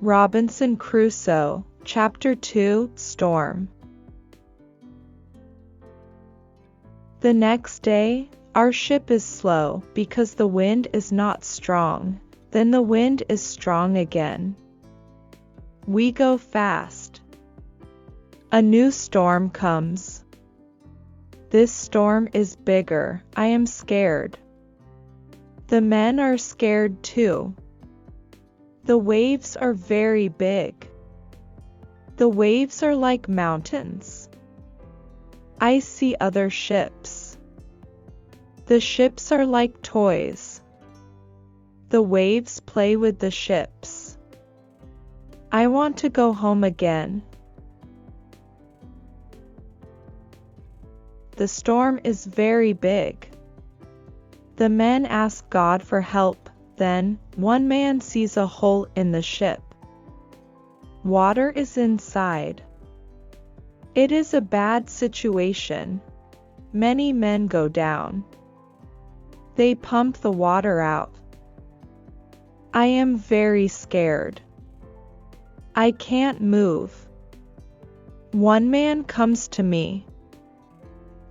Robinson Crusoe, Chapter 2, Storm. The next day, our ship is slow because the wind is not strong. Then the wind is strong again. We go fast. A new storm comes. This storm is bigger. I am scared. The men are scared too. The waves are very big. The waves are like mountains. I see other ships. The ships are like toys. The waves play with the ships. I want to go home again. The storm is very big. The men ask God for help. Then, one man sees a hole in the ship. Water is inside. It is a bad situation. Many men go down. They pump the water out. I am very scared. I can't move. One man comes to me.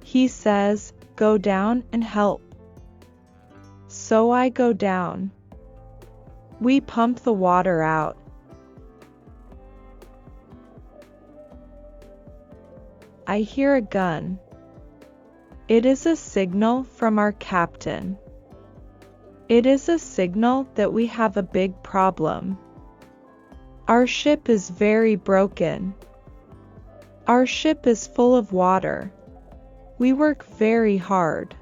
He says, "Go down and help." So I go down. We pump the water out. I hear a gun. It is a signal from our captain. It is a signal that we have a big problem. Our ship is very broken. Our ship is full of water. We work very hard.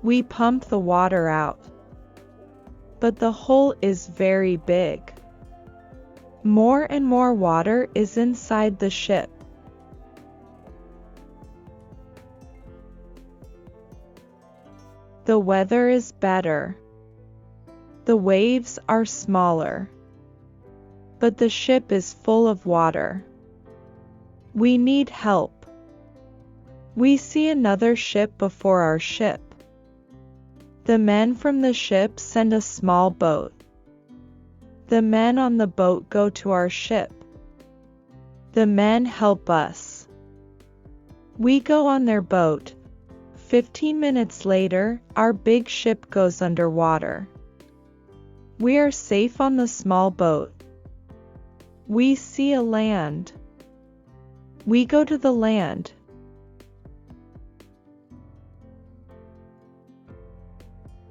We pump the water out. But the hole is very big. More and more water is inside the ship. The weather is better. The waves are smaller. But the ship is full of water. We need help. We see another ship before our ship. The men from the ship send a small boat. The men on the boat go to our ship. The men help us. We go on their boat. 15 minutes later, our big ship goes underwater. We are safe on the small boat. We see a land. We go to the land.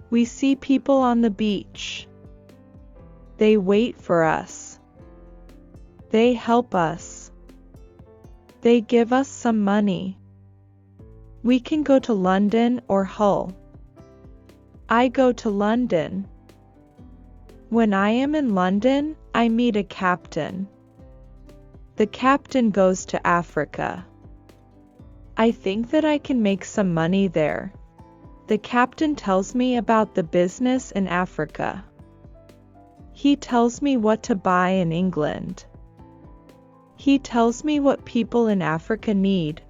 We see people on the beach. They wait for us. They help us. They give us some money. We can go to London or Hull. I go to London. When I am in London, I meet a captain. The captain goes to Africa. I think that I can make some money there. The captain tells me about the business in Africa. He tells me what to buy in England. He tells me what people in Africa need.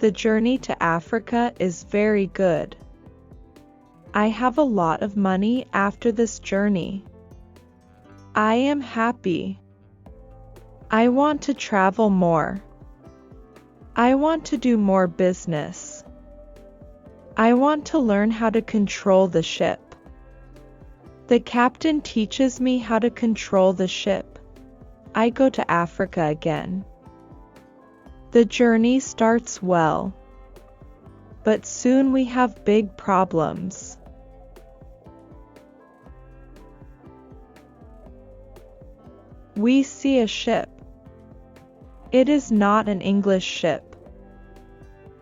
The journey to Africa is very good. I have a lot of money after this journey. I am happy. I want to travel more. I want to do more business. I want to learn how to control the ship. The captain teaches me how to control the ship. I go to Africa again. The journey starts well. But soon we have big problems. We see a ship. It is not an English ship.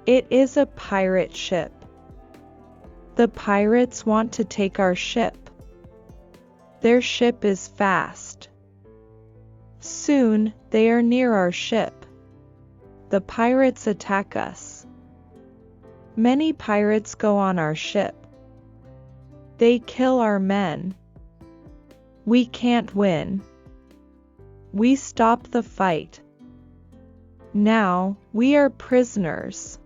It is a pirate ship. The pirates want to take our ship. Their ship is fast. Soon, they are near our ship. The pirates attack us. Many pirates go on our ship. They kill our men. We can't win. We stop the fight. Now, we are prisoners.